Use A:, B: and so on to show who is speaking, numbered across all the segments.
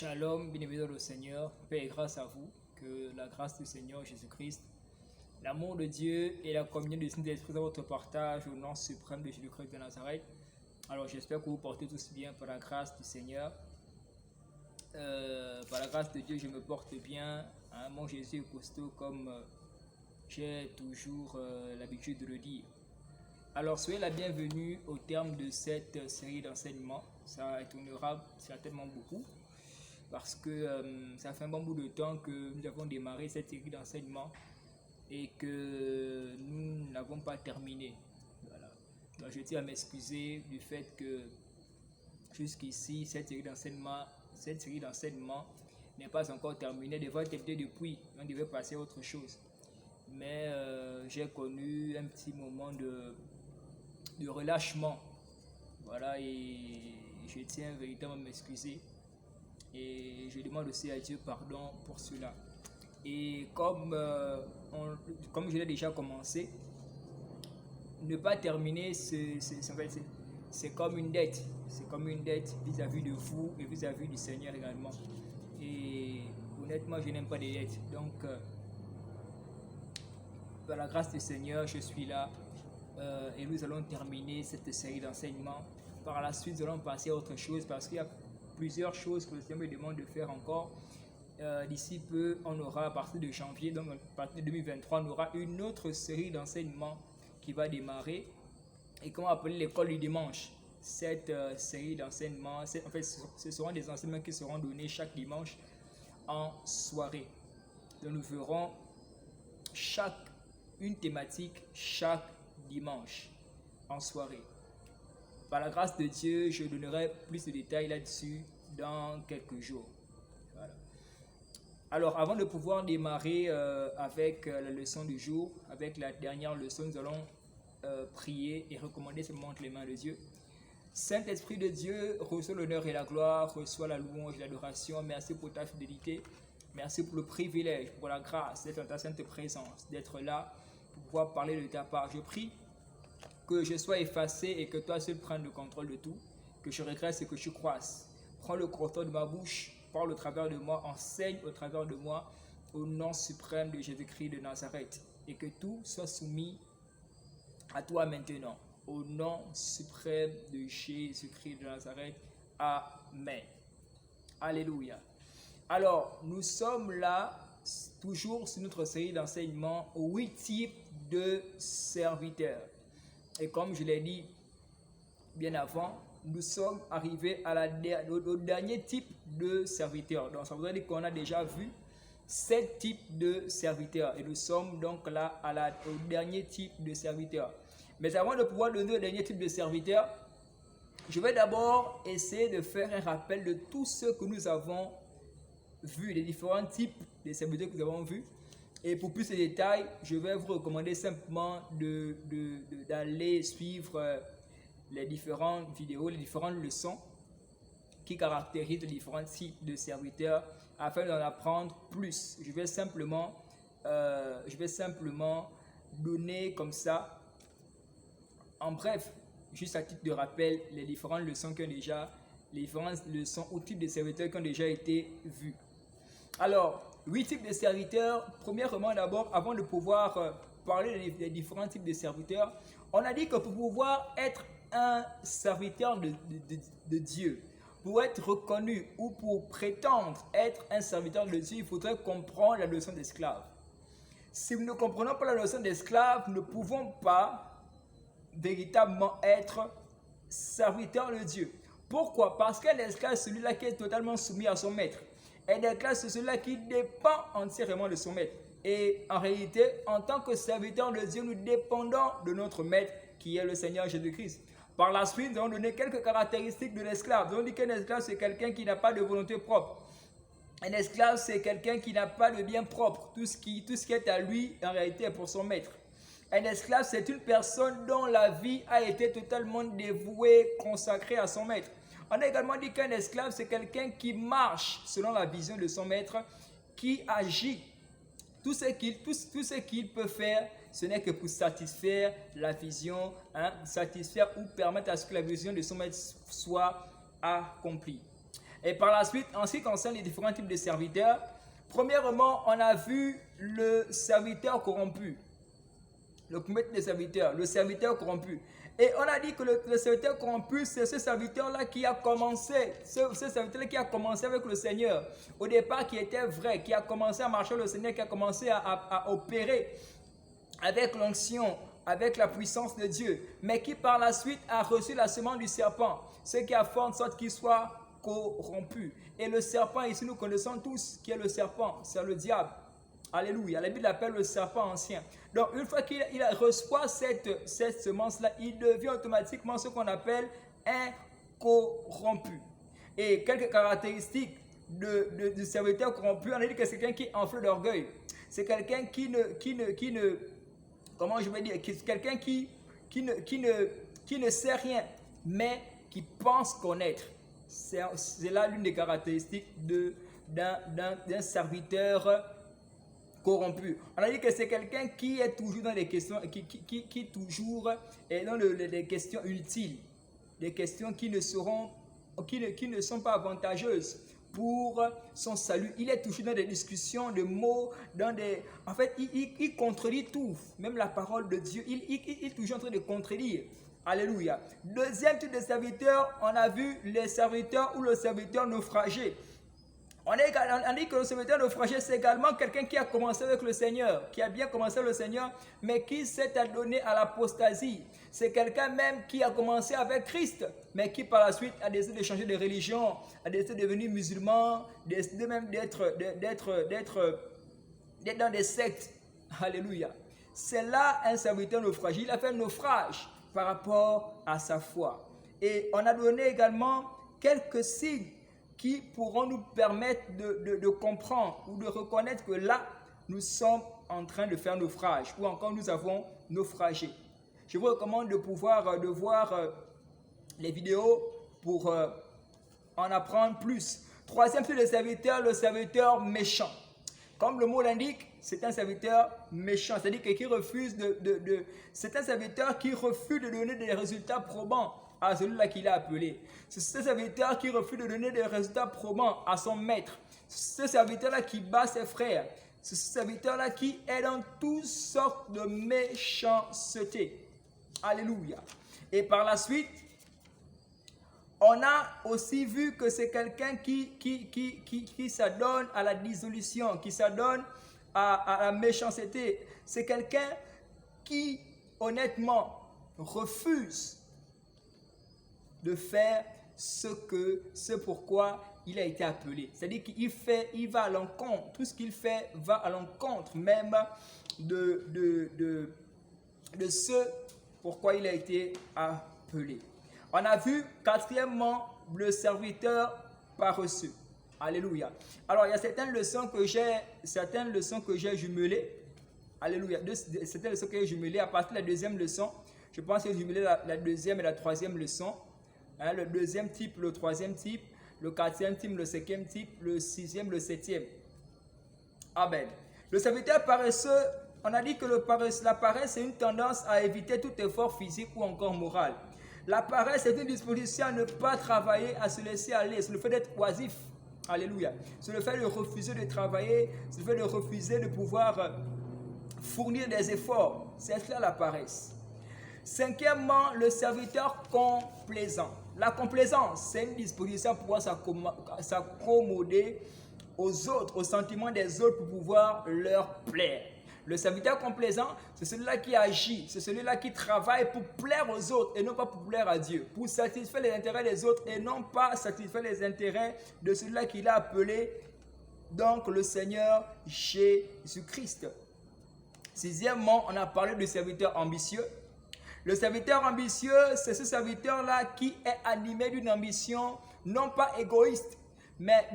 A: Shalom, bienvenue dans le Seigneur, paix et grâce à vous, que la grâce du Seigneur Jésus-Christ, l'amour de Dieu et la communion du Saint-Esprit dans votre partage au nom suprême de Jésus-Christ de Nazareth. Alors j'espère que vous portez tous bien par la grâce du Seigneur. Par la grâce de Dieu, je me porte bien. Hein, mon Jésus est costaud comme j'ai toujours l'habitude de le dire. Alors soyez la bienvenue au terme de cette série d'enseignements. Ça étonnera certainement beaucoup, parce que ça fait un bon bout de temps que nous avons démarré cette série d'enseignements et que nous n'avons pas terminé. Voilà. Donc je tiens à m'excuser du fait que jusqu'ici, cette série d'enseignements n'est pas encore terminée. Elle devrait être terminée depuis, on devait passer à autre chose. Mais j'ai connu un petit moment de relâchement. Voilà, et je tiens véritablement à m'excuser. Et je demande aussi à Dieu pardon pour cela. Et comme je l'ai déjà commencé, ne pas terminer, c'est comme une dette. C'est comme une dette vis-à-vis de vous et vis-à-vis du Seigneur également. Et honnêtement, je n'aime pas les dettes. Donc, par la grâce du Seigneur, je suis là. Et nous allons terminer cette série d'enseignements. Par la suite, nous allons passer à autre chose parce qu'il y a plusieurs choses que le Seigneur me demande de faire encore. D'ici peu, on aura à partir de janvier, donc à partir de 2023, on aura une autre série d'enseignements qui va démarrer et qu'on va appeler l'école du dimanche. Cette série d'enseignements, en fait, ce seront des enseignements qui seront donnés chaque dimanche en soirée. Donc nous verrons une thématique chaque dimanche en soirée. Par la grâce de Dieu, je donnerai plus de détails là-dessus dans quelques jours. Voilà. Alors, avant de pouvoir démarrer avec la leçon du jour, avec la dernière leçon, nous allons prier et recommander seulement entre les mains de Dieu. Saint-Esprit de Dieu, reçois l'honneur et la gloire, reçois la louange et l'adoration. Merci pour ta fidélité. Merci pour le privilège, pour la grâce d'être dans ta sainte présence, d'être là pour pouvoir parler de ta part. Je prie que je sois effacé et que toi seul prennes le contrôle de tout, que je régresse et que tu croisses. Prends le contrôle de ma bouche, parle au travers de moi, enseigne au travers de moi, au nom suprême de Jésus-Christ de Nazareth, et que tout soit soumis à toi maintenant, au nom suprême de Jésus-Christ de Nazareth. Amen. Alléluia. Alors, nous sommes là, toujours sur notre série d'enseignements, 8 types de serviteurs. Et comme je l'ai dit bien avant, nous sommes arrivés au dernier type de serviteur. Donc ça voudrait dire qu'on a déjà vu 7 types de serviteurs. Et nous sommes donc là au dernier type de serviteur. Mais avant de pouvoir donner le dernier type de serviteur, je vais d'abord essayer de faire un rappel de tout ce que nous avons vu, les différents types de serviteurs que nous avons vus. Et pour plus de détails, je vais vous recommander simplement d'aller suivre les différentes vidéos, les différentes leçons qui caractérisent les différents types de serviteurs afin d'en apprendre plus. Je vais simplement donner comme ça, en bref, juste à titre de rappel, les différentes leçons les différentes leçons ou types de serviteurs qui ont déjà été vus. Alors, 8 types de serviteurs. Premièrement, d'abord, avant de pouvoir parler des différents types de serviteurs, on a dit que pour pouvoir être un serviteur de Dieu, pour être reconnu ou pour prétendre être un serviteur de Dieu, il faudrait comprendre la notion d'esclave. Si nous ne comprenons pas la notion d'esclave, nous ne pouvons pas véritablement être serviteur de Dieu. Pourquoi? Parce qu'un esclave, c'est celui-là qui est totalement soumis à son maître. Un esclave, c'est celui-là qui dépend entièrement de son maître. Et en réalité, en tant que serviteur de Dieu, nous dépendons de notre maître qui est le Seigneur Jésus-Christ. Par la suite, nous allons donner quelques caractéristiques de l'esclave. Nous allons dire qu'un esclave, c'est quelqu'un qui n'a pas de volonté propre. Un esclave, c'est quelqu'un qui n'a pas de bien propre. Tout ce qui est à lui, en réalité, est pour son maître. Un esclave, c'est une personne dont la vie a été totalement dévouée, consacrée à son maître. On a également dit qu'un esclave, c'est quelqu'un qui marche selon la vision de son maître, qui agit. Tout ce qu'il peut faire, ce n'est que pour satisfaire la vision, satisfaire ou permettre à ce que la vision de son maître soit accomplie. Et par la suite, en ce qui concerne les différents types de serviteurs, premièrement, on a vu le serviteur corrompu. Le premier type de serviteur, le serviteur corrompu. Et on a dit que le serviteur corrompu, c'est ce serviteur-là qui a commencé, ce serviteur-là qui a commencé avec le Seigneur. Au départ, qui était vrai, qui a commencé à marcher avec le Seigneur, qui a commencé à opérer avec l'onction, avec la puissance de Dieu, mais qui par la suite a reçu la semence du serpent, ce qui a fait en sorte qu'il soit corrompu. Et le serpent, ici nous connaissons tous qui est le serpent, c'est le diable. Alléluia. La Bible l'appelle le serpent ancien. Donc, une fois qu'il reçoit cette semence-là, il devient automatiquement ce qu'on appelle un corrompu. Et quelques caractéristiques du serviteur corrompu, on a dit que c'est quelqu'un qui est enflé d'orgueil. C'est quelqu'un qui ne comment je vais dire, quelqu'un qui ne sait rien, mais qui pense connaître. C'est là l'une des caractéristiques d'un serviteur corrompu. On a dit que c'est quelqu'un qui est toujours dans les questions, qui toujours est dans les questions inutiles, des questions qui ne sont pas avantageuses pour son salut. Il est toujours dans des discussions de mots, en fait, il contredit tout, même la parole de Dieu. Il est toujours en train de contredire. Alléluia. Deuxième type de serviteur, on a vu les serviteurs ou le serviteur naufragé. On dit que le serviteur naufragé, c'est également quelqu'un qui a commencé avec le Seigneur, qui a bien commencé avec le Seigneur, mais qui s'est adonné à l'apostasie. C'est quelqu'un même qui a commencé avec Christ, mais qui par la suite a décidé de changer de religion, a décidé de devenir musulman, décidé même d'être dans des sectes. Alléluia. C'est là un serviteur naufragé. Il a fait un naufrage par rapport à sa foi. Et on a donné également quelques signes qui pourront nous permettre de comprendre ou de reconnaître que là, nous sommes en train de faire naufrage ou encore nous avons naufragé. Je vous recommande de voir les vidéos pour en apprendre plus. Troisième type de serviteur, le serviteur méchant. Comme le mot l'indique, c'est un serviteur méchant, c'est-à-dire qu'il refuse c'est un serviteur qui refuse de donner des résultats probants à celui-là qu'il a appelé. C'est ce serviteur qui refuse de donner des résultats probants à son maître. C'est ce serviteur-là qui bat ses frères. C'est ce serviteur-là qui est dans toutes sortes de méchanceté. Alléluia. Et par la suite, on a aussi vu que c'est quelqu'un qui s'adonne à la dissolution, qui s'adonne à la méchanceté. C'est quelqu'un qui, honnêtement, refuse de faire ce pourquoi il a été appelé. C'est-à-dire qu'il va à l'encontre. Tout ce qu'il fait va à l'encontre même de ce pourquoi il a été appelé. On a vu, quatrièmement, le serviteur paresseux. Alléluia. Alors, il y a certaines leçons que j'ai jumelées. Alléluia. Certaines leçons que j'ai jumelées à partir de la deuxième leçon. Je pense que j'ai jumelé la deuxième et la troisième leçon. Le deuxième type, le troisième type, le quatrième type, le cinquième type, le sixième, le septième. Amen. Le serviteur paresseux, on a dit que la paresse, c'est une tendance à éviter tout effort physique ou encore moral. La paresse est une disposition à ne pas travailler, à se laisser aller. C'est le fait d'être oisif. Alléluia. C'est le fait de refuser de travailler, c'est le fait de refuser de pouvoir fournir des efforts. C'est cela la paresse. Cinquièmement, le serviteur complaisant. La complaisance, c'est une disposition pour pouvoir s'accommoder aux autres, aux sentiments des autres pour pouvoir leur plaire. Le serviteur complaisant, c'est celui-là qui agit, c'est celui-là qui travaille pour plaire aux autres et non pas pour plaire à Dieu, pour satisfaire les intérêts des autres et non pas satisfaire les intérêts de celui-là qu'il a appelé, donc le Seigneur Jésus-Christ. Sixièmement, on a parlé du serviteur ambitieux. Le serviteur ambitieux, c'est ce serviteur-là qui est animé d'une ambition non pas égoïste, mais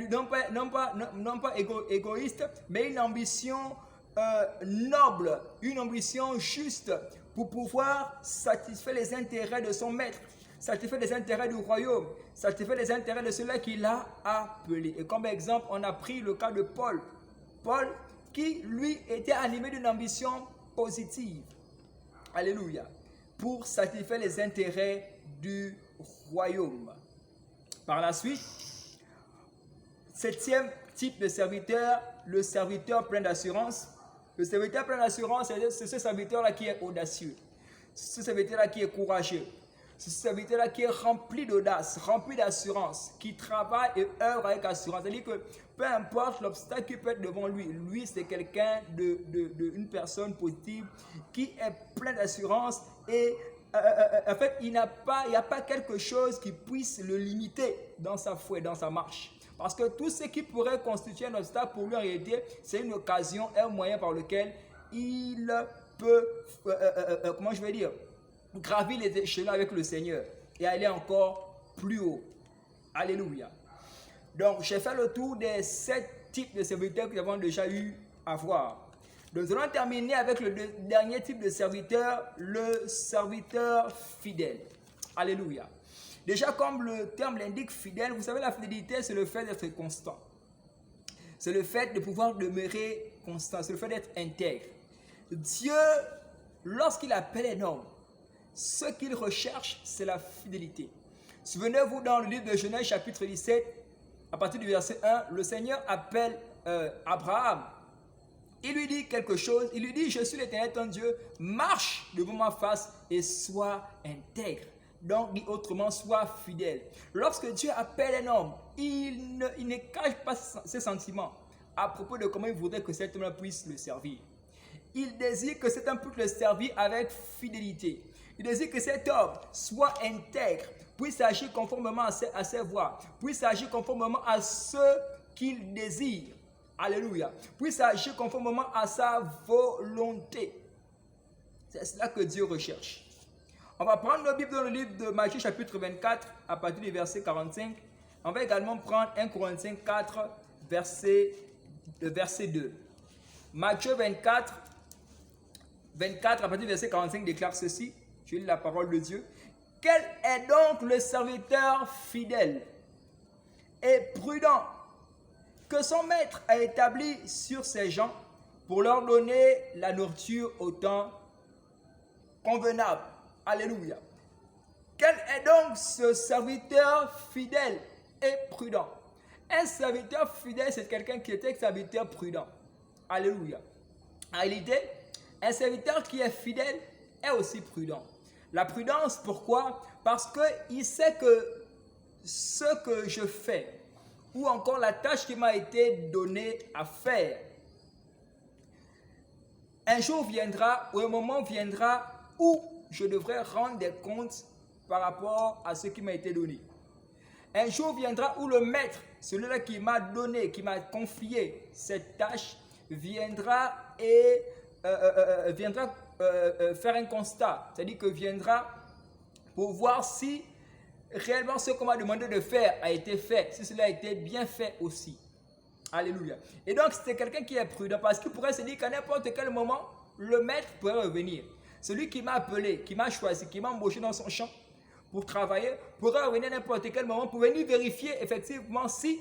A: égoïste, mais une ambition noble, une ambition juste pour pouvoir satisfaire les intérêts de son maître, satisfaire les intérêts du royaume, satisfaire les intérêts de celui qui l'a appelé. Et comme exemple, on a pris le cas de Paul. Paul qui, lui, était animé d'une ambition positive. Alléluia. Pour satisfaire les intérêts du royaume. Par la suite, Septième type de serviteur, le serviteur plein d'assurance. Le serviteur plein d'assurance, c'est ce serviteur-là qui est audacieux. C'est ce serviteur-là qui est courageux. C'est ce serviteur-là qui est rempli d'audace, rempli d'assurance, qui travaille et œuvre avec assurance. C'est-à-dire que peu importe l'obstacle qui peut être devant lui, lui c'est quelqu'un une personne positive qui est plein d'assurance et en fait il n'y a pas quelque chose qui puisse le limiter dans sa foi, dans sa marche. Parce que tout ce qui pourrait constituer un obstacle pour lui en réalité, c'est une occasion, un moyen par lequel il peut, comment je vais dire, gravir les échelons avec le Seigneur et aller encore plus haut. Alléluia. Donc, j'ai fait le tour des 7 types de serviteurs que nous avons déjà eu à voir. Donc, nous allons terminer avec le dernier type de serviteur, le serviteur fidèle. Alléluia. Déjà, comme le terme l'indique, fidèle, vous savez, la fidélité, c'est le fait d'être constant. C'est le fait de pouvoir demeurer constant. C'est le fait d'être intègre. Dieu, lorsqu'il appelle un homme, ce qu'il recherche, c'est la fidélité. Souvenez-vous, dans le livre de Genèse, chapitre 17, à partir du verset 1, le Seigneur appelle Abraham. Il lui dit quelque chose. Il lui dit, je suis l'Éternel ton Dieu, marche devant ma face et sois intègre. Donc, dit autrement, sois fidèle. Lorsque Dieu appelle un homme, il ne cache pas ses sentiments à propos de comment il voudrait que cet homme puisse le servir. Il désire que cet homme puisse le servir avec fidélité. Il désire que cet homme soit intègre, puisse agir conformément à ses voies, puisse agir conformément à ce qu'il désire. Alléluia. Puisse agir conformément à sa volonté. C'est cela que Dieu recherche. On va prendre nos Bibles dans le livre de Matthieu chapitre 24 à partir du verset 45. On va également prendre 1 Corinthiens 4 verset 2. Matthieu 24 à partir du verset 45 déclare ceci. Je lis la parole de Dieu. Quel est donc le serviteur fidèle et prudent que son maître a établi sur ses gens pour leur donner la nourriture au temps convenable? Alléluia. Quel est donc ce serviteur fidèle et prudent? Un serviteur fidèle, c'est quelqu'un qui est un serviteur prudent. Alléluia. En réalité, un serviteur qui est fidèle est aussi prudent. La prudence, pourquoi? Parce qu'il sait que ce que je fais, ou encore la tâche qui m'a été donnée à faire, un jour viendra, ou un moment viendra où je devrais rendre des comptes par rapport à ce qui m'a été donné. Un jour viendra où le maître, celui-là qui m'a donné, qui m'a confié cette tâche, viendra et faire un constat, c'est-à-dire que viendra pour voir si réellement ce qu'on m'a demandé de faire a été fait, si cela a été bien fait aussi. Alléluia. Et donc c'est quelqu'un qui est prudent parce qu'il pourrait se dire qu'à n'importe quel moment, le maître pourrait revenir. Celui qui m'a appelé, qui m'a choisi, qui m'a embauché dans son champ pour travailler, pourrait revenir à n'importe quel moment pour venir vérifier effectivement si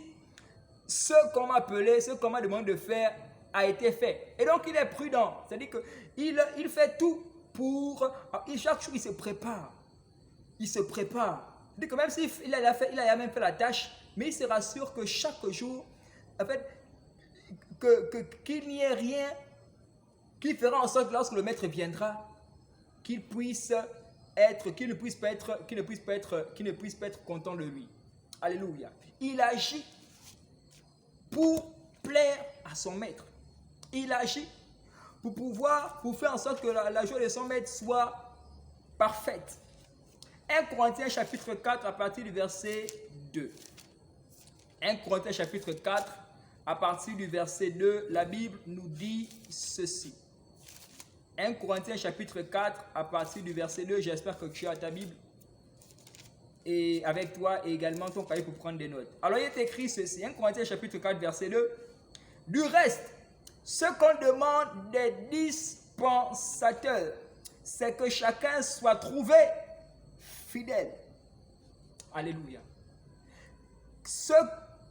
A: ce qu'on m'a appelé, ce qu'on m'a demandé de faire a été fait. Et donc il est prudent, c'est-à-dire qu'il fait tout pour... Chaque jour il se prépare. Il se prépare. C'est-à-dire que même s'il a même fait la tâche, mais il se rassure que chaque jour, en fait, qu'il n'y ait rien qui fera en sorte que lorsque le maître viendra, qu'il ne puisse pas être content de lui. Alléluia. Il agit pour plaire à son maître. Il agit pour faire en sorte que la joie de son maître soit parfaite. 1 Corinthiens chapitre 4 à partir du verset 2. 1 Corinthiens chapitre 4 à partir du verset 2, la Bible nous dit ceci. 1 Corinthiens chapitre 4 à partir du verset 2, j'espère que tu as ta Bible et avec toi et également ton cahier pour prendre des notes. Alors il est écrit ceci, 1 Corinthiens chapitre 4 verset 2. Du reste, ce qu'on demande des dispensateurs, c'est que chacun soit trouvé fidèle. Alléluia. Ce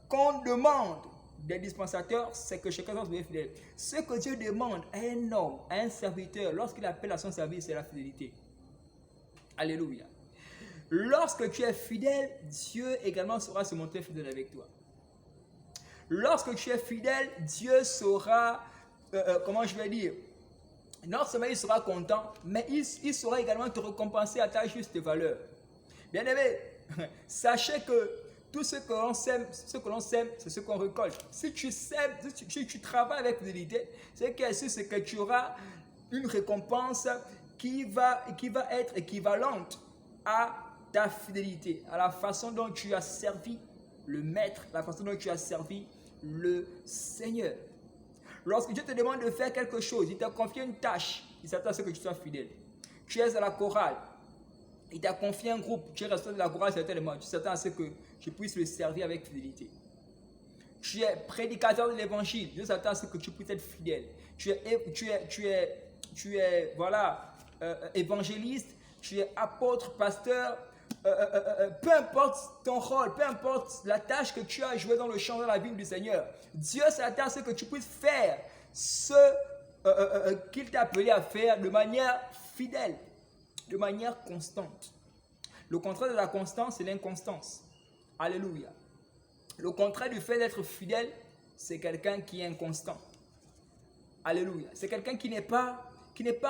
A: qu'on demande des dispensateurs, c'est que chacun soit trouvé fidèle. Ce que Dieu demande à un homme, à un serviteur, lorsqu'il appelle à son service, c'est la fidélité. Alléluia. Lorsque tu es fidèle, Dieu également saura se montrer fidèle avec toi. Lorsque tu es fidèle, Dieu saura, comment je vais dire, non seulement il sera content, mais il saura également te récompenser à ta juste valeur. Bien-aimés, sachez que tout ce que l'on sème, c'est ce qu'on récolte. Si tu sèmes, si tu travailles avec fidélité, c'est que tu auras une récompense qui va être équivalente à ta fidélité, à la façon dont tu as servi le Maître, la façon dont tu as servi le Seigneur. Lorsque Dieu te demande de faire quelque chose, il t'a confié une tâche, il s'attend à ce que tu sois fidèle. Tu es à la chorale, il t'a confié un groupe, tu es resté de la chorale certainement, tu t'attends à ce que tu puisses le servir avec fidélité. Tu es prédicateur de l'évangile, Dieu s'attend à ce que tu puisses être fidèle. Tu es évangéliste, tu es apôtre, pasteur, peu importe ton rôle, peu importe la tâche que tu as jouée dans le champ de la vie du Seigneur, Dieu s'attend à ce que tu puisses faire ce qu'il t'a appelé à faire de manière fidèle, de manière constante. Le contraire de la constance, c'est l'inconstance. Alléluia. Le contraire du fait d'être fidèle, c'est quelqu'un qui est inconstant. Alléluia. C'est quelqu'un qui n'est pas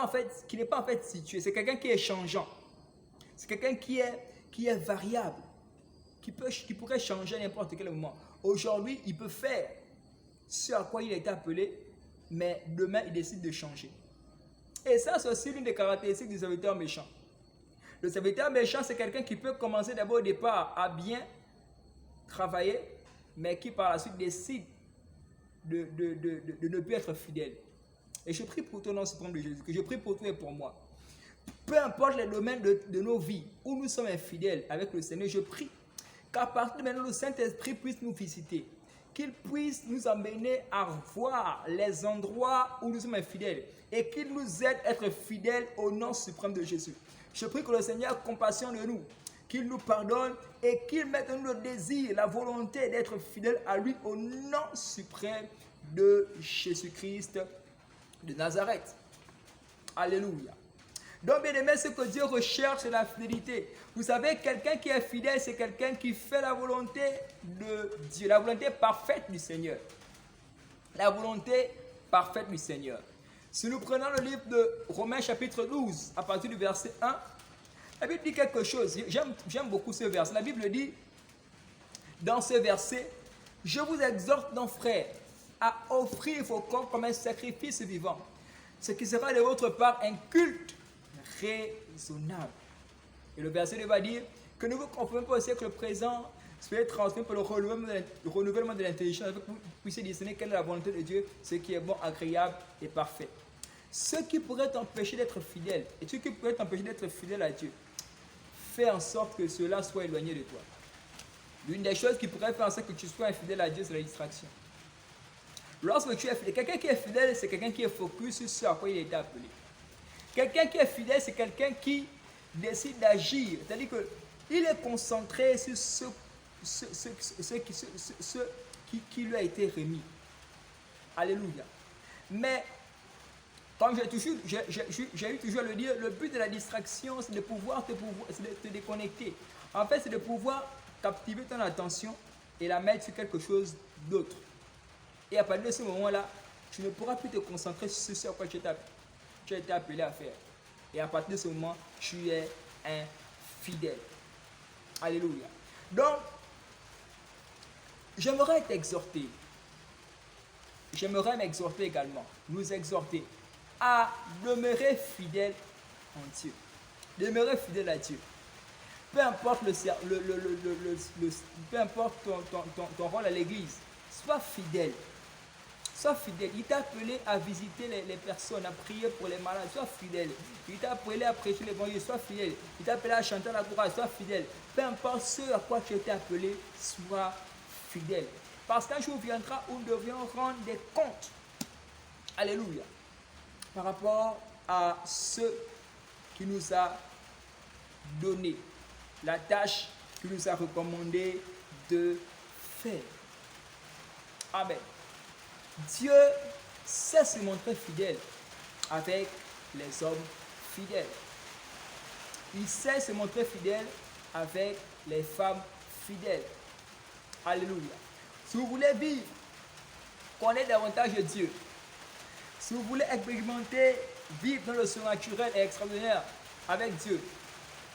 A: en fait situé. C'est quelqu'un qui est changeant. C'est quelqu'un qui est variable, qui pourrait changer à n'importe quel moment. Aujourd'hui, il peut faire ce à quoi il a été appelé, mais demain, il décide de changer. Et ça, c'est aussi l'une des caractéristiques du serviteur méchant. Le serviteur méchant, c'est quelqu'un qui peut commencer d'abord au départ à bien travailler, mais qui par la suite décide de ne plus être fidèle. Et je prie pour toi dans ce nom de Jésus, que je prie pour toi et pour moi. Peu importe les domaines de nos vies où nous sommes infidèles avec le Seigneur, je prie qu'à partir de maintenant, le Saint-Esprit puisse nous visiter, qu'il puisse nous amener à voir les endroits où nous sommes infidèles et qu'il nous aide à être fidèles au nom suprême de Jésus. Je prie que le Seigneur ait compassion de nous, qu'il nous pardonne et qu'il mette en nous le désir, la volonté d'être fidèle à lui au nom suprême de Jésus-Christ de Nazareth. Alléluia. Donc, bien aimé, ce que Dieu recherche, c'est la fidélité. Vous savez, quelqu'un qui est fidèle, c'est quelqu'un qui fait la volonté de Dieu, la volonté parfaite du Seigneur. La volonté parfaite du Seigneur. Si nous prenons le livre de Romains chapitre 12, à partir du verset 1, la Bible dit quelque chose. J'aime beaucoup ce verset. La Bible dit, dans ce verset, « Je vous exhorte donc, frères, à offrir vos corps comme un sacrifice vivant, ce qui sera de votre part un culte raisonnable. » Et le verset va dire que ne vous conformez pas au siècle présent, soyez transformés par le renouvellement de l'intelligence, afin que vous puissiez discerner quelle est la volonté de Dieu, ce qui est bon, agréable et parfait. Ce qui pourrait t'empêcher d'être fidèle, et ce qui pourrait t'empêcher d'être fidèle à Dieu, fais en sorte que cela soit éloigné de toi. L'une des choses qui pourrait faire en sorte que tu sois infidèle à Dieu, c'est la distraction. Lorsque tu es fidèle, quelqu'un qui est fidèle, c'est quelqu'un qui est focus sur ce à quoi il a été appelé. Quelqu'un qui est fidèle, c'est quelqu'un qui décide d'agir. C'est-à-dire qu'il est concentré sur ce qui lui a été remis. Alléluia. Mais, comme j'ai eu toujours à le dire, le but de la distraction, c'est de pouvoir te déconnecter. En fait, c'est de pouvoir captiver ton attention et la mettre sur quelque chose d'autre. Et à partir de ce moment-là, tu ne pourras plus te concentrer sur ce à quoi tu as été appelé à faire. Et à partir de ce moment, tu es infidèle. Alléluia. Donc, j'aimerais t'exhorter. J'aimerais m'exhorter également, nous exhorter à demeurer fidèle en Dieu. Demeurer fidèle à Dieu. Peu importe, peu importe ton rôle à l'église, sois fidèle. Sois fidèle. Il t'a appelé à visiter les personnes, à prier pour les malades. Sois fidèle. Il t'a appelé à prêcher l'évangile. Sois fidèle. Il t'a appelé à chanter à la chorale. Sois fidèle. Peu importe ce à quoi tu as été appelé, sois fidèle. Parce qu'un jour viendra où nous devions rendre des comptes. Alléluia. Par rapport à ce qui nous a donné, la tâche qu'il nous a recommandé de faire. Amen. Dieu sait se montrer fidèle avec les hommes fidèles. Il sait se montrer fidèle avec les femmes fidèles. Alléluia. Si vous voulez vivre connaître davantage Dieu, si vous voulez expérimenter, vivre dans le surnaturel et extraordinaire avec Dieu,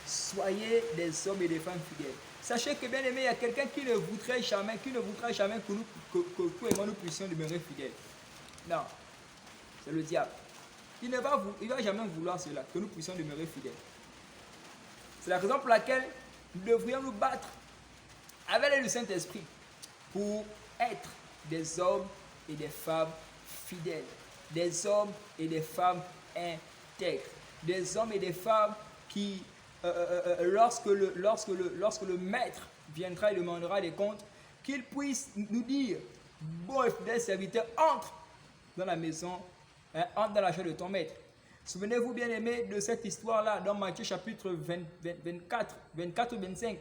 A: soyez des hommes et des femmes fidèles. Sachez que, bien aimé, il y a quelqu'un qui ne voudrait jamais que nous puissions demeurer fidèles. Non, c'est le diable. Il ne va jamais vouloir cela, que nous puissions demeurer fidèles. C'est la raison pour laquelle nous devrions nous battre avec l'aide du Saint-Esprit pour être des hommes et des femmes fidèles, des hommes et des femmes intègres, des hommes et des femmes qui, lorsque le maître viendra et demandera des comptes, qu'il puisse nous dire, bon et fidèle serviteur, entre dans la maison, entre dans la joie de ton maître. Souvenez-vous bien aimés de cette histoire-là dans Matthieu chapitre 24 ou 25.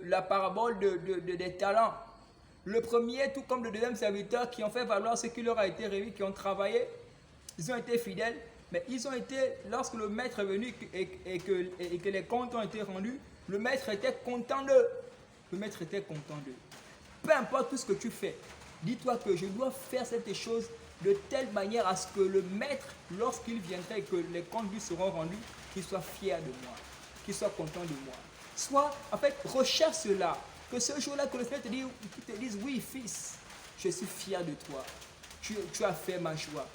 A: La parabole des talents. Le premier, tout comme le deuxième serviteur, qui ont fait valoir ce qui leur a été remis, qui ont travaillé, ils ont été fidèles, mais ils ont été, lorsque le maître est venu et que les comptes ont été rendus, le maître était content d'eux. Le maître était content d'eux. Peu importe tout ce que tu fais, dis-toi que je dois faire cette chose de telle manière à ce que le maître, lorsqu'il viendrait et que les comptes lui seront rendus, qu'il soit fier de moi, qu'il soit content de moi. Soit, en fait, recherche cela. Que ce jour-là, que le Seigneur te dise, oui, fils, je suis fier de toi. Tu as fait ma joie.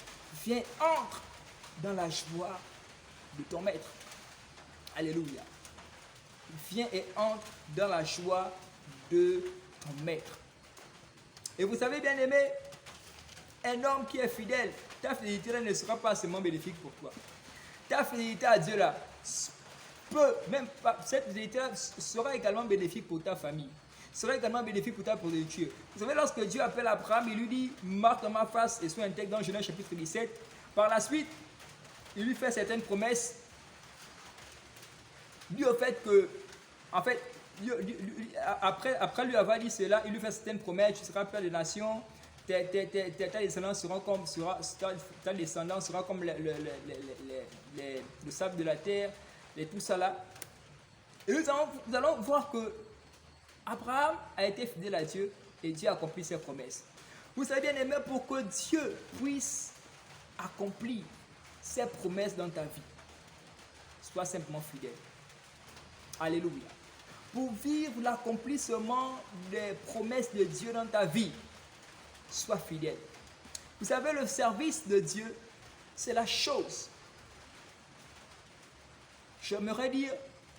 A: Viens, entre dans la joie de ton maître. Alléluia. Viens et entre dans la joie de ton maître. Et vous savez, bien aimé, un homme qui est fidèle, ta fidélité là ne sera pas seulement bénéfique pour toi. Ta fidélité à Dieu là, cette fidélité là sera également bénéfique pour ta famille. Sera également bénéfique pour ta progéniture. Vous savez, lorsque Dieu appelle Abraham, il lui dit, marque dans ma face et sois intègre dans Genèse chapitre 17. Par la suite, il lui fait certaines promesses. Dû au fait que, en fait, après lui avoir dit cela, il lui fait certaines promesses, tu seras père des nations, ta descendance sera comme le sable de la terre, et tout ça là. Et nous allons voir que Abraham a été fidèle à Dieu et Dieu a accompli ses promesses. Vous savez bien aimé, pour que Dieu puisse accomplir ses promesses dans ta vie, sois simplement fidèle. Alléluia. Pour vivre l'accomplissement des promesses de Dieu dans ta vie, sois fidèle. Vous savez, le service de Dieu, c'est la chose. J'aimerais dire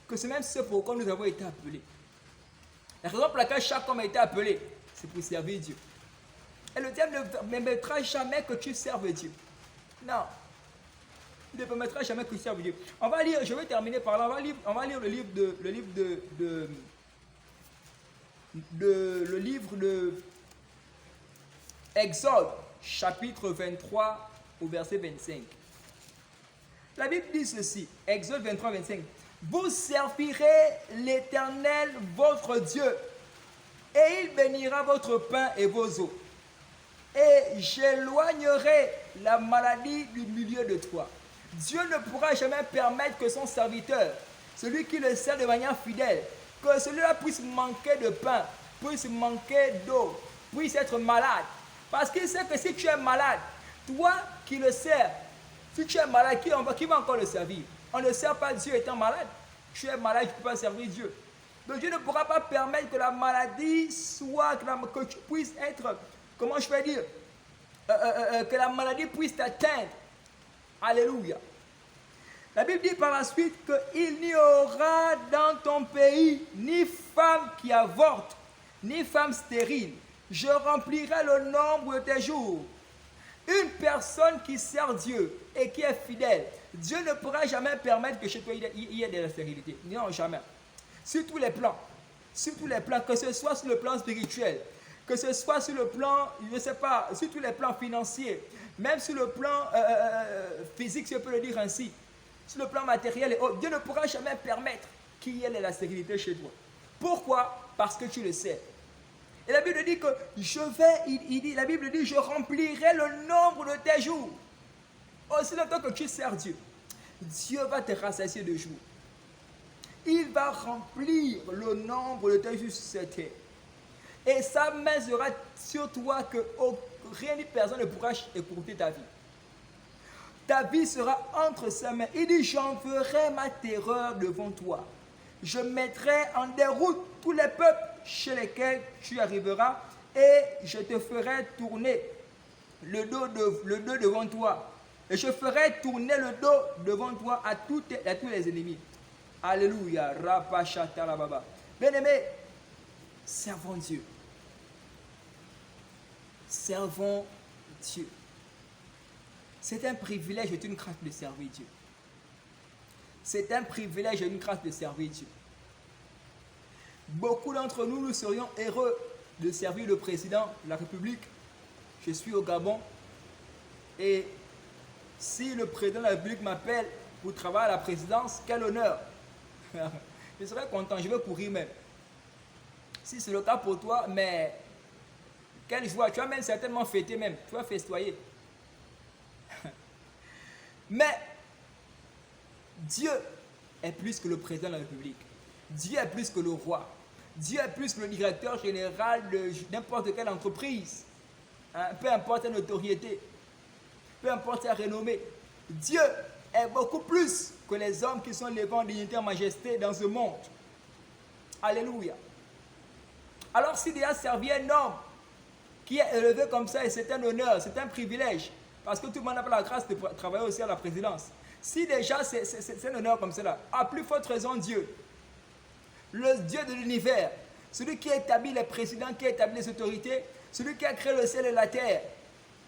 A: que c'est même ce pourquoi nous avons été appelés. La raison pour laquelle chaque homme a été appelé, c'est pour servir Dieu. Et le diable ne permettra jamais que tu serves Dieu. Non. Il ne permettra jamais que tu serves Dieu. On va lire, je vais terminer par là, on va lire le livre de Exode, chapitre 23 au verset 25. La Bible dit ceci, Exode 23, 25. Vous servirez l'Éternel, votre Dieu, et il bénira votre pain et vos eaux. Et j'éloignerai la maladie du milieu de toi. Dieu ne pourra jamais permettre que son serviteur, celui qui le sert de manière fidèle, que celui-là puisse manquer de pain, puisse manquer d'eau, puisse être malade. Parce qu'il sait que si tu es malade, toi qui le sers, si tu es malade, qui va encore le servir? On ne sert pas Dieu étant malade. Tu es malade, tu ne peux pas servir Dieu. Donc Dieu ne pourra pas permettre que la maladie soit, que tu puisses être, comment je vais dire, que la maladie puisse t'atteindre. Alléluia. La Bible dit par la suite qu'il n'y aura dans ton pays ni femme qui avorte, ni femme stérile. Je remplirai le nombre de tes jours. Une personne qui sert Dieu et qui est fidèle, Dieu ne pourra jamais permettre que chez toi il y ait de la stérilité. Non, jamais. Sur tous les plans, que ce soit sur le plan spirituel, que ce soit sur le plan, je ne sais pas, sur tous les plans financiers, même sur le plan physique, si je peux le dire ainsi, sur le plan matériel et autres, Dieu ne pourra jamais permettre qu'il y ait de la stérilité chez toi. Pourquoi? Parce que tu le sais. Et la Bible dit que la Bible dit, je remplirai le nombre de tes jours. Aussi longtemps que tu sers Dieu, Dieu va te rassasier de jours. Il va remplir le nombre de tes jours sur cette terre. Et sa main sera sur toi que rien ni personne ne pourra écourter ta vie. Ta vie sera entre ses mains. Il dit, j'enverrai ma terreur devant toi. Je mettrai en déroute tous les peuples chez lesquels tu arriveras et je te ferai tourner le dos devant toi. Et je ferai tourner le dos devant toi à tous les ennemis. Alléluia. Bien-aimés, servons Dieu. Servons Dieu. C'est un privilège et une grâce de servir Dieu. C'est un privilège et une grâce de servir Dieu. Beaucoup d'entre nous, nous serions heureux de servir le président de la République. Je suis au Gabon. Et si le président de la République m'appelle pour travailler à la présidence, quel honneur. Je serais content, je vais courir même. Si c'est le cas pour toi, mais quelle joie. Tu vas même certainement fêter même. Tu vas festoyer. Mais Dieu est plus que le président de la République. Dieu est plus que le roi. Dieu est plus que le directeur général de n'importe quelle entreprise. Peu importe sa notoriété, peu importe sa renommée. Dieu est beaucoup plus que les hommes qui sont levés en dignité en majesté dans ce monde. Alléluia. Alors si déjà servi un homme qui est élevé comme ça, et c'est un honneur, c'est un privilège, parce que tout le monde n'a pas la grâce de travailler aussi à la présidence. Si déjà c'est un honneur comme cela, à plus forte raison Dieu, le Dieu de l'univers, celui qui a établi les présidents, qui a établi les autorités, celui qui a créé le ciel et la terre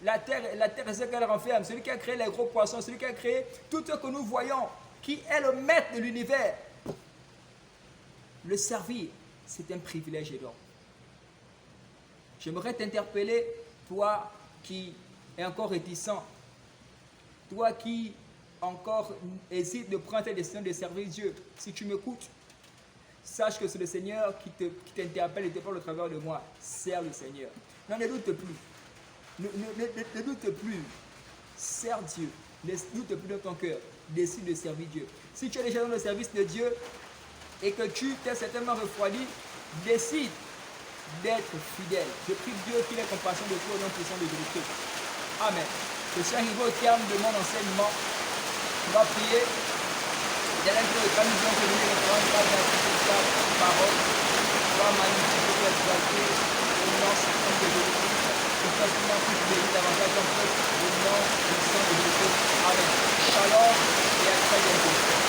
A: et ce qu'elle renferme, celui qui a créé les gros poissons, celui qui a créé tout ce que nous voyons, qui est le maître de l'univers. Le servir, c'est un privilège et don. J'aimerais t'interpeller, toi qui es encore réticent, toi qui encore hésite de prendre ta décision de servir Dieu. Si tu m'écoutes, sache que c'est le Seigneur qui t'interpelle et te parle au travers de moi. Sers le Seigneur. Non, ne doute plus. Ne doute plus. Sers Dieu. Ne doute plus dans ton cœur. Décide de servir Dieu. Si tu es déjà dans le service de Dieu et que tu t'es certainement refroidi, décide d'être fidèle. Je prie Dieu qu'il ait compassion de toi au nom puissant de Jésus-Christ. Amen. Je suis arrivé au terme de mon enseignement. On va prier. Dernière chose, quand nous allons venir reprendre la parole, on va magnifier et exalter au nom suprême de Jésus-Christ. Pour que nous puissions bénir davantage en fait au nom puissant de Jésus-Christ. Amen. Shalom et à très bientôt.